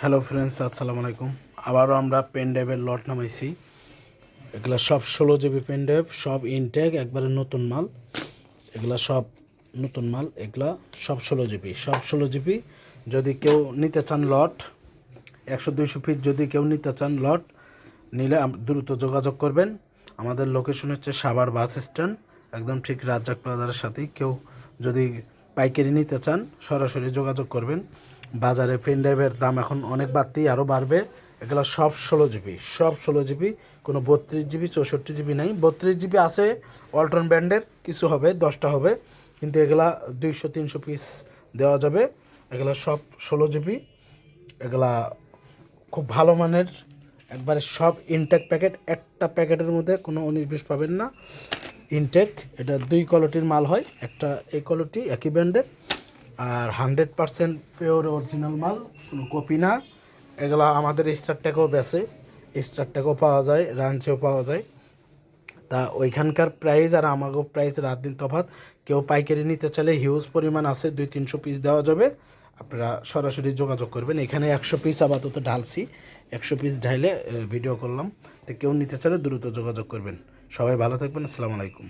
Hello friends, আসসালামু আলাইকুম। আবারও আমরা পেন ড্রাইভের লট নামাইছি। এগুলা সব 16 জিবি পেন ড্রাইভ, সব ইনটেক, একবারে নতুন মাল। এগুলা সব নতুন মাল, এগুলা সব 16 জিবি, সব 16 জিবি। যদি কেউ নিতে চান লট 100-200 পিস, যদি কেউ নিতে চান লট নিলে দ্রুত যোগাযোগ করবেন। আমাদের লোকেশন হচ্ছে সাভার বাস স্ট্যান্ড, একদম ঠিক রাজ্জাক প্লাজার সাথেই। কেউ যদি পাইকারি নিতে চান সরাসরি যোগাযোগ করবেন। বাজারে পেন ড্রাইভের দাম এখন অনেক বাড়তি, আরও বাড়বে। এগুলো সব 16 জিবি, সব 16 জিবি, কোনো 32 জিবি 64 জিবি নাই। 32 জিবি আছে ওয়ালটন ব্র্যান্ডের, কিছু হবে 10টা হবে, কিন্তু এগুলা 200-300 পিস দেওয়া যাবে। এগুলা সব 16 জিবি। এগুলা খুব ভালো মানের, একবারে সব ইনটেক প্যাকেট। একটা প্যাকেটের মধ্যে কোনো 19-20 পাবেন না। ইনটেক, এটা 2 কোয়ালিটির মাল হয়, একটা এই কোয়ালিটি একই ব্র্যান্ডের, আর 100% পিওর অরিজিনাল মাল, কোনো কপি না। এগুলো আমাদের স্টারটেকও বেচে, স্টারটেকও পাওয়া যায়, রাঞ্চেও পাওয়া যায়। তা ওইখানকার প্রাইস আর আমাকেও প্রাইস রাত দিন তফাৎ। কেউ পাইকারি নিতে চাইলে হিউজ পরিমাণ আছে, 200-300 পিস দেওয়া যাবে। আপনারা সরাসরি যোগাযোগ করবেন। এখানে 100 পিস আপাতত ঢালছি, 100 পিস ঢাইলে ভিডিও করলাম। তো কেউ নিতে চাইলে দ্রুত যোগাযোগ করবেন। সবাই ভালো থাকবেন, আসসালামু আলাইকুম।